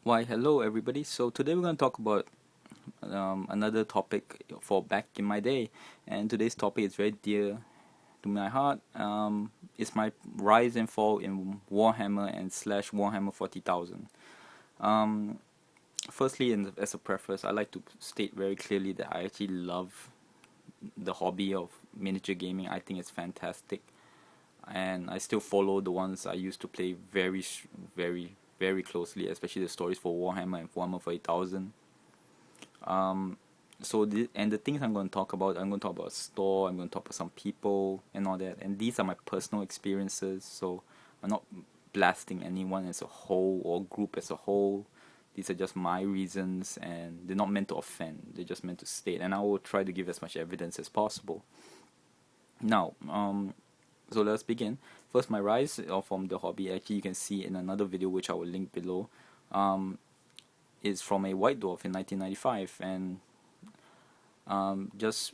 Why, hello everybody. So today we're going to talk about another topic for back in my day, and today's topic is very dear to my heart. It's my rise and fall in Warhammer and slash Warhammer 40,000. Um, Firstly, as a preface, I like to state very clearly that I actually love the hobby of miniature gaming. I think it's fantastic, and I still follow the ones I used to play very, very closely, especially the stories for Warhammer and Warhammer 40,000. Um, and the things I'm going to talk about, I'm going to talk about store, I'm going to talk about some people and all that. And these are my personal experiences, so I'm not blasting anyone as a whole or group as a whole. These are just my reasons, and they're not meant to offend. They're just meant to state, and I will try to give as much evidence as possible. Now, so let's begin. First, my rise from the hobby. Actually, you can see in another video, which I will link below. Is from a white dwarf in 1995, and just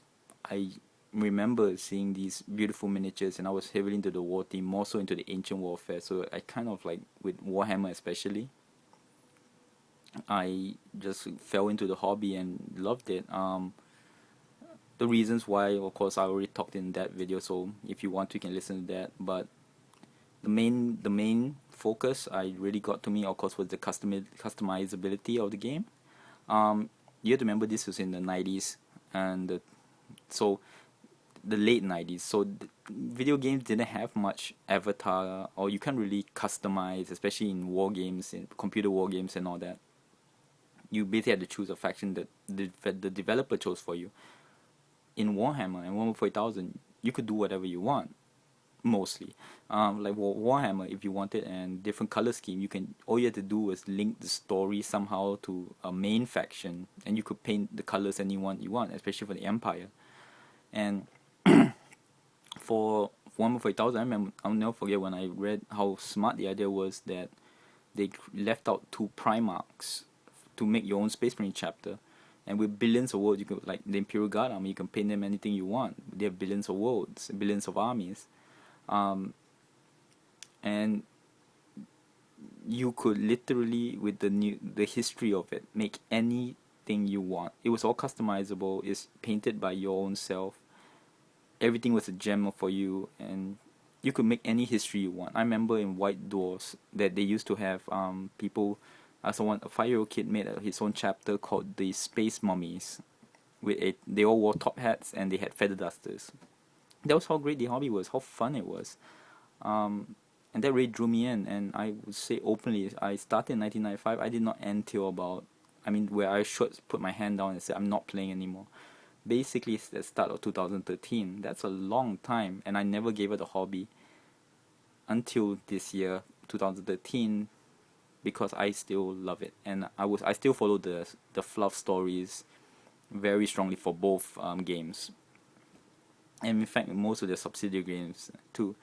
I remember seeing these beautiful miniatures, and I was heavily into the war theme, more so into the ancient warfare. So I kind of like with Warhammer especially, I just fell into the hobby and loved it. The reasons why, of course, I already talked in that video. So if you want, you can listen to that. But the main focus I really got to me, of course, was the customizability of the game. You have to remember this was in the 90s, and so the late 90s, so video games didn't have much avatar, or you can't really customize, especially in war games, in computer war games and all that. You basically had to choose a faction that the developer chose for you. In Warhammer and Warhammer 4000, you could do whatever you want, mostly. Like Warhammer, if you wanted and different color scheme, you can, all you had to do was link the story somehow to a main faction, and you could paint the colors anyone you want, especially for the Empire. And for Warhammer 4000, I remember, I'll never forget when I read how smart the idea was that they left out two Primarchs to make your own Space Marine chapter. And with billions of worlds, you could, like the Imperial Guard army, you can paint them anything you want. They have billions of worlds, billions of armies. Um, and you could literally, with the history of it, make anything you want. It was all customizable. It's painted by your own self. Everything was a gem for you, and you could make any history you want. I remember in White Dwarfs that they used to have people. Someone, a 5-year-old kid made his own chapter called the Space Mummies. They all wore top hats and they had feather dusters. That was how great the hobby was, how fun it was, and that really drew me in. And I would say openly, I started in 1995. I did not end till about, I mean, where I should put my hand down and say I'm not playing anymore. Basically, it's the start of 2013. That's a long time, and I never gave up the hobby until this year, 2013, because I still love it, and I still follow the fluff stories very strongly for both games, and in fact most of the subsidiary games too.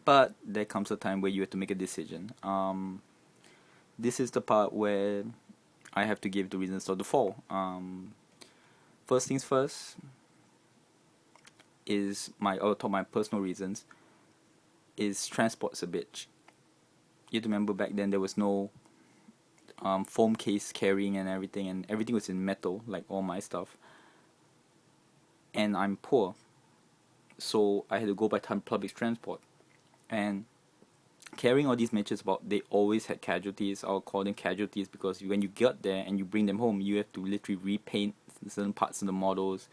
But there comes a time where you have to make a decision. This is the part where I have to give the reasons of the fall. First things first is I'll talk my personal reasons. Is transport's a bitch. You have to remember back then there was no foam case carrying and everything was in metal, like all my stuff. And I'm poor, so I had to go by public transport. And carrying all these matches about, they always had casualties. I'll call them casualties because when you get there and you bring them home, you have to literally repaint certain parts of the models.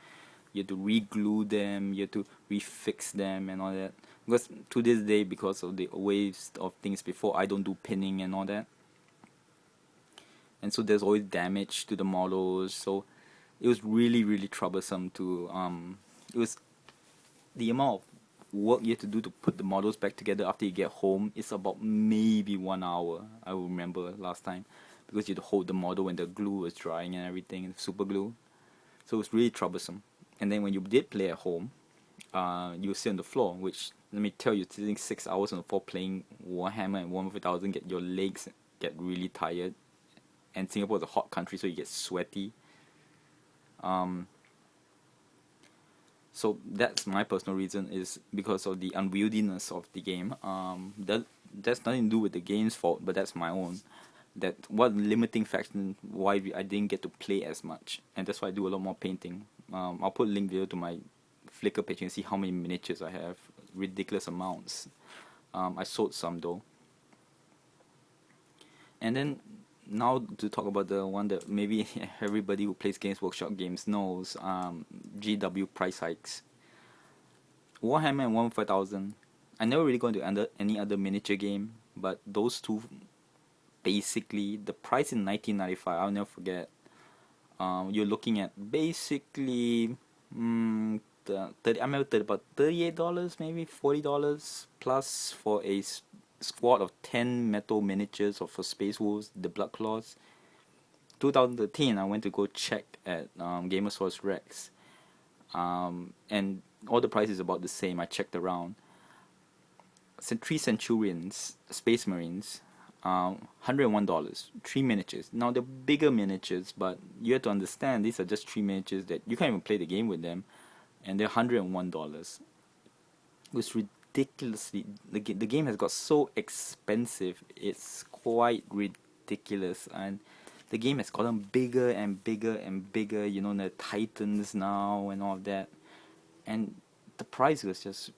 You have to re-glue them. You have to refix them and all that. Because to this day, because of the waves of things before, I don't do pinning and all that. And so there's always damage to the models. So it was really, really troublesome to it was the amount of work you have to do to put the models back together after you get home is about maybe 1 hour. I remember last time, because you had to hold the model when the glue was drying and everything, super glue. So it was really troublesome. And then when you did play at home, you would sit on the floor, which, let me tell you, sitting 6 hours on the floor playing Warhammer and Warhammer 4000, your legs get really tired. And Singapore is a hot country, so you get sweaty. Um, so that's my personal reason, is because of the unwieldiness of the game. that's nothing to do with the game's fault, but that's my own. That what limiting factor why I didn't get to play as much, and that's why I do a lot more painting. I'll put a link video to my Flickr page and see how many miniatures I have. Ridiculous amounts. I sold some though. And then now to talk about the one that maybe everybody who plays Games Workshop games knows, GW price hikes. Warhammer and Warhammer 4000. I never really got into any other miniature game, but those two, basically, the price in 1995, I'll never forget. You're looking at basically, I remember about $38, maybe $40 plus for a squad of 10 metal miniatures of Space Wolves, the Blood Claws. 2013, I went to go check at Gamersource Rex, and all the prices about the same. I checked around. 3 Centurions, Space Marines, $101, 3 miniatures. Now they're bigger miniatures, but you have to understand these are just 3 miniatures that you can't even play the game with them, and they're $101. It was ridiculously, the game has got so expensive, it's quite ridiculous, and the game has gotten bigger and bigger and bigger, you know, the Titans now and all of that, and the price was just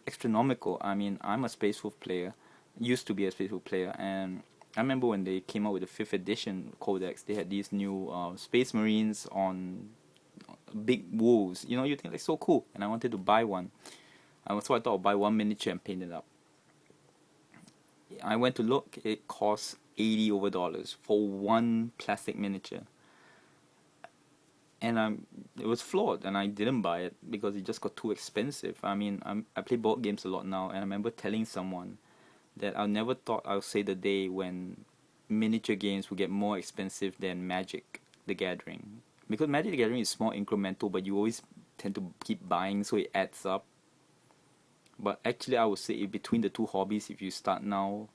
astronomical. I mean, I'm a Space Wolf player, used to be a Space Wolf player, and I remember when they came out with the 5th edition codex, they had these new Space Marines on big wolves. You know, you think like so cool, and I wanted to buy one. So I thought I'd buy one miniature and paint it up. I went to look, it cost $80 over for one plastic miniature. And it was flawed, and I didn't buy it because it just got too expensive. I mean, I play board games a lot now, and I remember telling someone that I never thought I'll say the day when miniature games will get more expensive than Magic the Gathering. Because Magic the Gathering is more incremental, but you always tend to keep buying, so it adds up. But actually, I would say between the two hobbies, if you start now,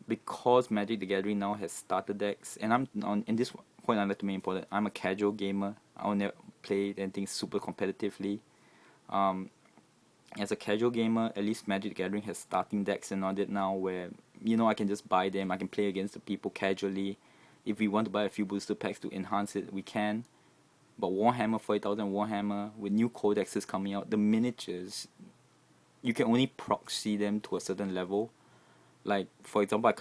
because Magic the Gathering now has starter decks, and in this point I'd like to make important, I'm a casual gamer. I'll never play anything super competitively. As a casual gamer, at least Magic the Gathering has starting decks and all that now, where, you know, I can just buy them, I can play against the people casually. If we want to buy a few booster packs to enhance it, we can. But Warhammer 40,000, Warhammer, with new codexes coming out, the miniatures, you can only proxy them to a certain level. Like, for example,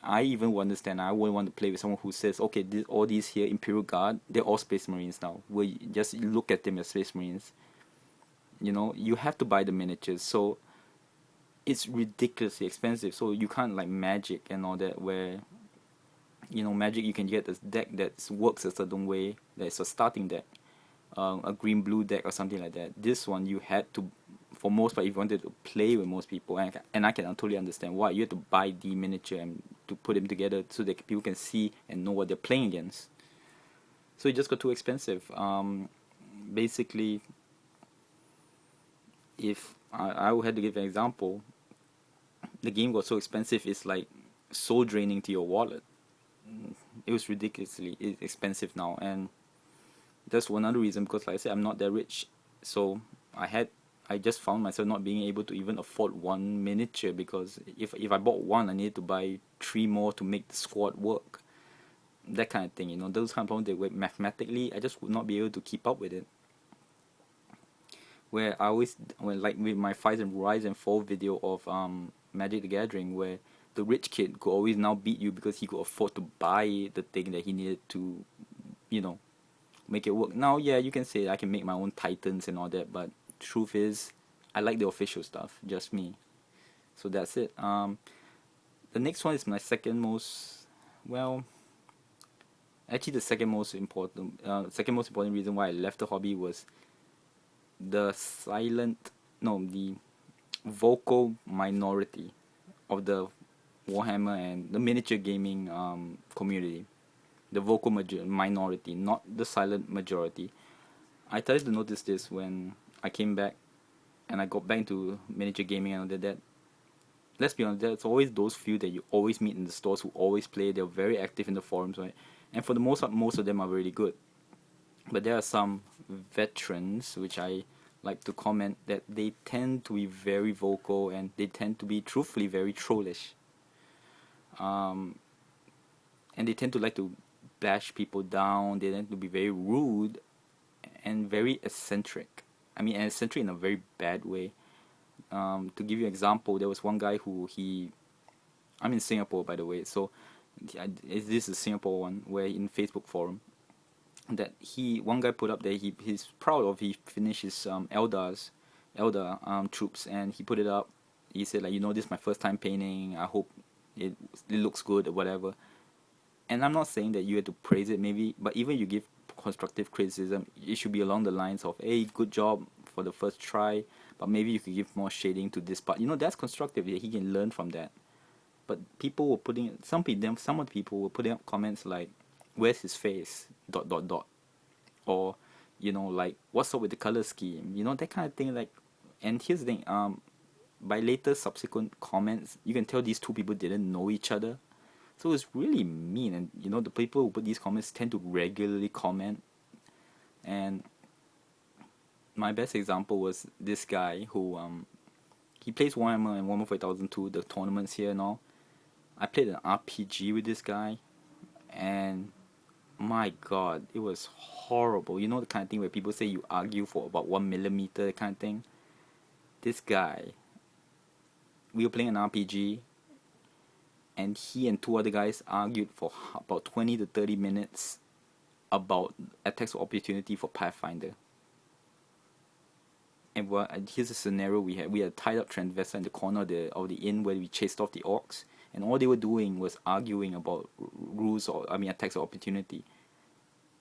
I even would understand, I wouldn't want to play with someone who says, okay, all these here, Imperial Guard, they're all Space Marines now. Where you just look at them as Space Marines. You know, you have to buy the miniatures, so it's ridiculously expensive. So you can't like Magic and all that, where, you know, Magic you can get a deck that works a certain way, that's a starting deck, a green-blue deck or something like that. This one you had to, for most part, if you wanted to play with most people, and I can totally understand why, you have to buy the miniature and to put them together so that people can see and know what they're playing against. So it just got too expensive. Basically, if I had to give an example, the game got so expensive, it's like soul draining to your wallet. It was ridiculously expensive now, and that's one other reason, because like I said, I'm not that rich, so I just found myself not being able to even afford one miniature, because if I bought one, I needed to buy 3 more to make the squad work. That kind of thing, you know, those kind of problems that were mathematically, I just would not be able to keep up with it. Where like with my Rise and Fall video of Magic the Gathering, where the rich kid could always now beat you because he could afford to buy the thing that he needed to, you know, make it work. Now, yeah, you can say I can make my own Titans and all that, but truth is, I like the official stuff, just me. So that's it. The next one is my second most important reason why I left the hobby was the vocal minority of the Warhammer and the miniature gaming community. The vocal minority, not the silent majority. I started to notice this when I came back and I got back into miniature gaming and all that. Let's be honest, there's always those few that you always meet in the stores who always play. They're very active in the forums, right? And for the most part, most of them are really good. But there are some veterans, which I like to comment, that they tend to be very vocal and they tend to be truthfully very trollish. And they tend to like to bash people down. They tend to be very rude and very eccentric. I mean, eccentric in a very bad way. To give you an example, there was one guy I'm in Singapore, by the way, so this is a Singapore one, where in Facebook forum, that one guy put up there, he's proud of, he finished his Elder troops, and he put it up. He said, like, this is my first time painting, I hope it looks good or whatever. And I'm not saying that you have to praise it, maybe, but even you give constructive criticism, it should be along the lines of, hey, good job for the first try, but maybe you could give more shading to this part. That's constructive. Yeah, he can learn from that. But people were some of the people were putting up comments like, "Where's his face? Dot dot dot," or like, "What's up with the color scheme?" That kind of thing. Like, and here's the thing. By later subsequent comments, you can tell these two people didn't know each other. So it's really mean, and the people who put these comments tend to regularly comment. And my best example was this guy who he plays Warhammer and Warhammer 4002, the tournaments here and all. I played an RPG with this guy, and my god, it was horrible. The kind of thing where people say you argue for about 1 millimeter, that kind of thing. This guy, we were playing an RPG, and he and two other guys argued for about 20 to 30 minutes about attacks of opportunity for Pathfinder. And here's a scenario we had. We had tied up Transvesta in the corner of the inn where we chased off the orcs, and all they were doing was arguing about attacks of opportunity.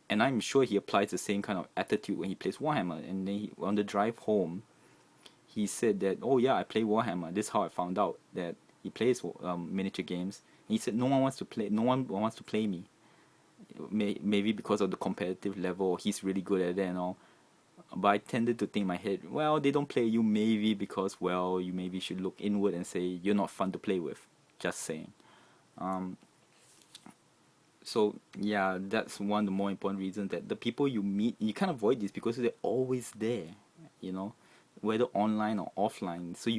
And I'm sure he applies the same kind of attitude when he plays Warhammer. And then on the drive home, he said that, "Oh yeah, I play Warhammer. This is how I found out that he plays miniature games." And he said, "No one wants to play me. Maybe because of the competitive level, he's really good at it and all." But I tended to think in my head, well, they don't play you maybe because, well, you maybe should look inward and say you're not fun to play with. Just saying. So yeah, that's one of the more important reasons, that the people you meet, you can't avoid this because they're always there, whether online or offline. So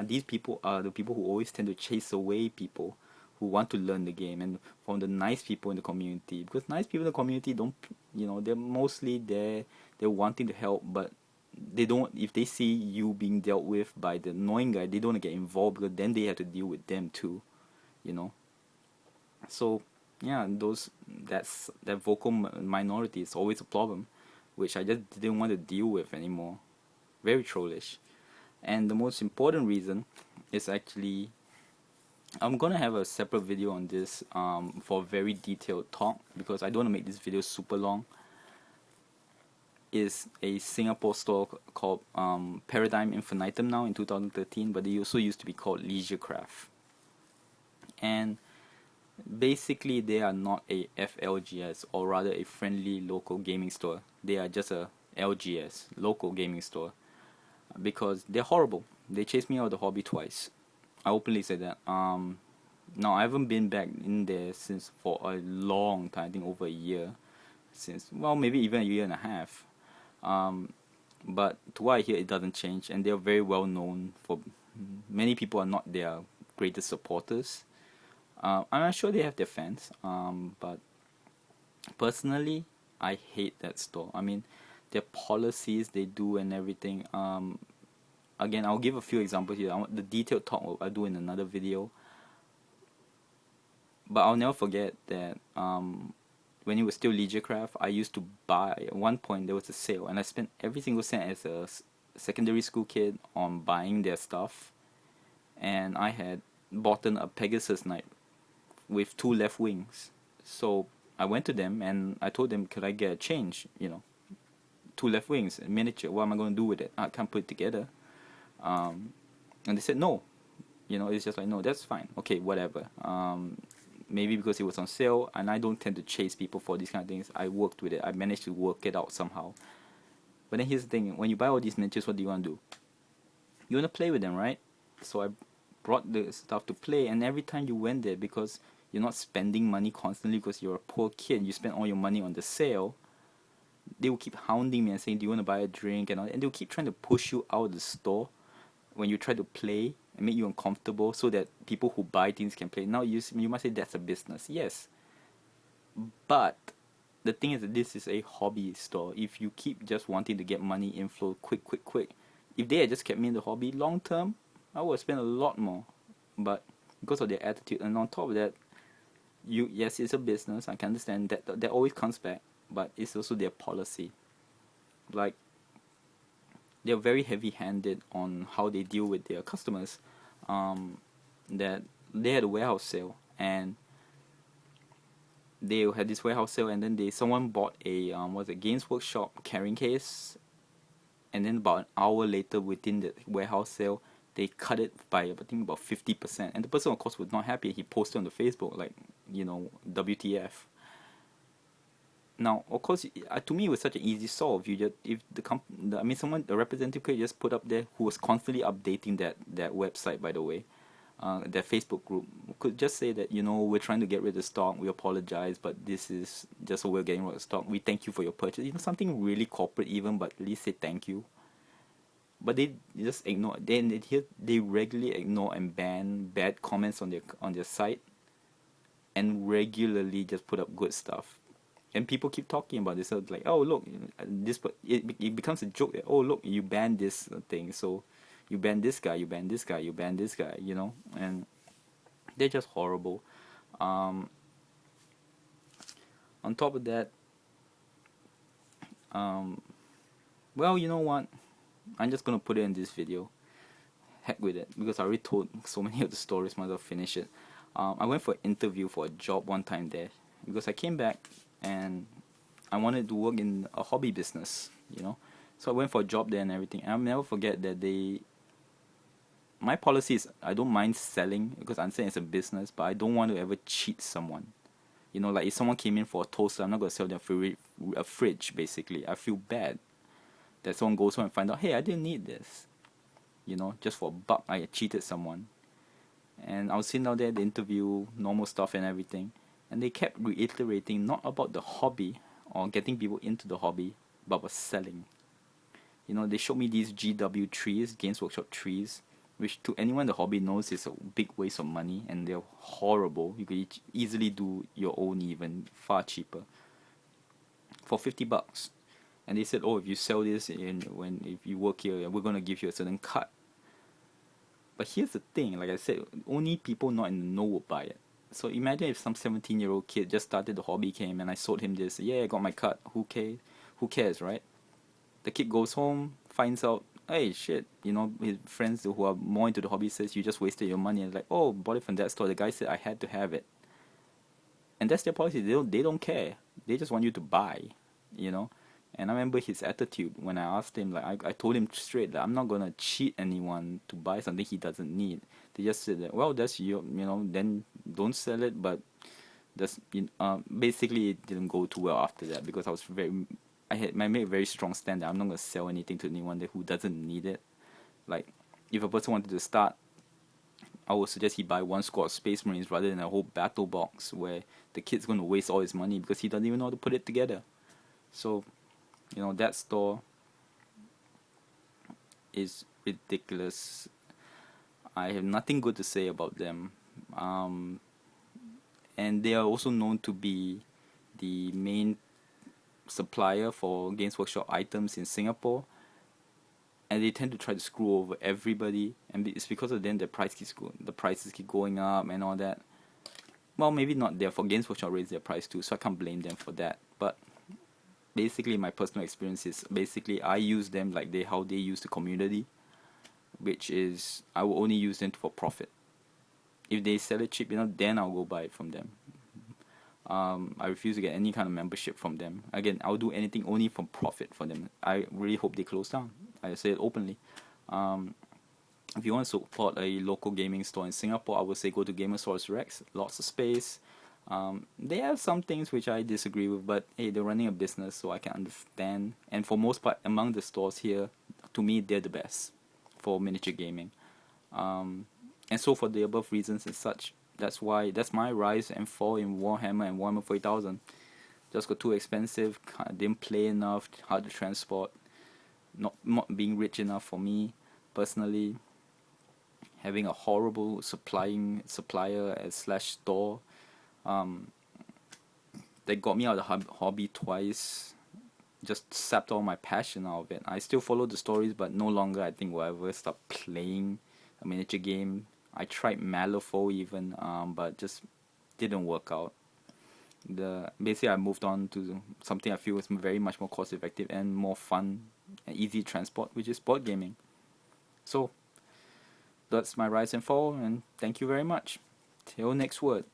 these people are the people who always tend to chase away people who want to learn the game, and from the nice people in the community, because nice people in the community don't, they're mostly there, they're wanting to help, but they don't, if they see you being dealt with by the annoying guy, they don't want to get involved, because then they have to deal with them too. So yeah, that vocal minority is always a problem, which I just didn't want to deal with anymore. Very trollish. And the most important reason is actually, I'm gonna have a separate video on this for a very detailed talk, because I don't want to make this video super long. Is a Singapore store called Paradigm Infinitum now in 2013, but they also used to be called Leisurecraft. And basically they are not a FLGS, or rather a friendly local gaming store. They are just a LGS, local gaming store, because they're horrible. They chased me out of the hobby twice. I openly say that. Now I haven't been back in there since for a long time, I think over a year, since, well, maybe even a year and a half. But to what I hear, it doesn't change, and they're very well known for, many people are not their greatest supporters. I'm sure they have their fans, but personally, I hate that store. I mean, their policies they do and everything. Again, I'll give a few examples here. The detailed talk I'll do in another video. But I'll never forget that when it was still Leisurecraft, I used to buy. At one point, there was a sale, and I spent every single cent as a secondary school kid on buying their stuff. And I had bought a Pegasus Knight with 2 left wings. So I went to them and I told them, could I get a change? 2 left wings, a miniature. What am I going to do with it? I can't put it together. And they said no. It's just like, no, that's fine. Okay, whatever. Maybe because it was on sale, and I don't tend to chase people for these kind of things. I worked with it. I managed to work it out somehow. But then here's the thing: when you buy all these miniatures, what do you want to do? You want to play with them, right? So I brought the stuff to play, and every time you went there, because you're not spending money constantly because you're a poor kid, you spend all your money on the sale. they will keep hounding me and saying, "Do you want to buy a drink?" and all, and they'll keep trying to push you out of the store when you try to play and make you uncomfortable, so that people who buy things can play. Now you must say that's a business, yes, but the thing is that this is a hobby store. If you keep just wanting to get money inflow quick, if they had just kept me in the hobby long term, I would spend a lot more. But because of their attitude, and on top of that, yes, it's a business. I can understand that always comes back, but it's also their policy. Like, they're very heavy-handed on how they deal with their customers. That they had a warehouse sale, and they had this warehouse sale, and then someone bought a Games Workshop carrying case, and then about an hour later, within the warehouse sale, they cut it by I think about 50%, and the person of course was not happy. He posted on the Facebook like, WTF. Now, of course, to me, it was such an easy solve. You just, if the representative could just put up there, who was constantly updating that website, by the way, that Facebook group, could just say that, we're trying to get rid of stock. We apologize, but this is just so we're getting rid of stock. We thank you for your purchase. Something really corporate even, but at least say thank you. But they just ignore. They regularly ignore and ban bad comments on their site, and regularly just put up good stuff. And people keep talking about this. So like, oh look, it becomes a joke that, oh look, you banned this thing, so you ban this guy, you ban this guy, you ban this guy, and they're just horrible. On top of that, well, you know what? I'm just gonna put it in this video. Heck with it, because I already told so many of the stories. Might as well finish it. I went for an interview for a job one time there, because I came back and I wanted to work in a hobby business, So I went for a job there and everything. And I'll never forget that my policy is, I don't mind selling, because I'm saying it's a business, but I don't want to ever cheat someone. Like if someone came in for a toaster, I'm not gonna sell them a fridge. Basically, I feel bad that someone goes home and find out, hey, I didn't need this. Just for a buck, I cheated someone. And I was sitting down there, the interview, normal stuff and everything, and they kept reiterating not about the hobby or getting people into the hobby, but about selling. They showed me these GW trees, Games Workshop trees, which to anyone in the hobby knows is a big waste of money, and they're horrible. You could easily do your own, even far cheaper, for $50. And they said, oh, if you sell this if you work here, we're gonna give you a certain cut. But here's the thing, like I said, only people not in the know will buy it. So imagine if some 17-year-old kid just started the hobby, came and I sold him this. Yeah, I got my cut. Who cares, right? The kid goes home, finds out, hey, shit, his friends who are more into the hobby says, you just wasted your money. And like, oh, bought it from that store. The guy said I had to have it. And that's their policy. They don't care. They just want you to buy, And I remember his attitude when I asked him, like, I told him straight that I'm not gonna cheat anyone to buy something he doesn't need. They just said that, well, that's then don't sell it. But basically it didn't go too well after that, because I made a very strong stand that I'm not gonna sell anything to anyone who doesn't need it. Like, if a person wanted to start, I would suggest he buy one squad of Space Marines rather than a whole battle box where the kid's gonna waste all his money because he doesn't even know how to put it together. So, that store is ridiculous. I have nothing good to say about them. And they are also known to be the main supplier for Games Workshop items in Singapore. And they tend to try to screw over everybody, and it's because of them the prices keep going up and all that. Well, maybe not there, for Games Workshop raise their price too, so I can't blame them for that. But basically, my personal experience is I use them like how they use the community, which is I will only use them for profit. If they sell it cheap, then I'll go buy it from them. I refuse to get any kind of membership from them. Again, I'll do anything only for profit for them. I really hope they close down. I say it openly. If you want to support a local gaming store in Singapore, I would say go to Gamersaurus Rex. Lots of space. They have some things which I disagree with, but hey, they're running a business, so I can understand. And for most part, among the stores here, to me, they're the best for miniature gaming. And so for the above reasons and such, that's my rise and fall in Warhammer and Warhammer 40,000. Just got too expensive. Didn't play enough. Hard to transport. Not being rich enough for me personally. Having a horrible supplier as slash store. They got me out of the hobby twice. Just sapped all my passion out of it. I still follow the stories, but no longer I think will ever start playing a miniature game. I tried Malifaux even, but just didn't work out. Basically I moved on to something I feel is very much more cost effective and more fun and easy transport, which is board gaming. So that's my rise and fall, and thank you very much. Till next word.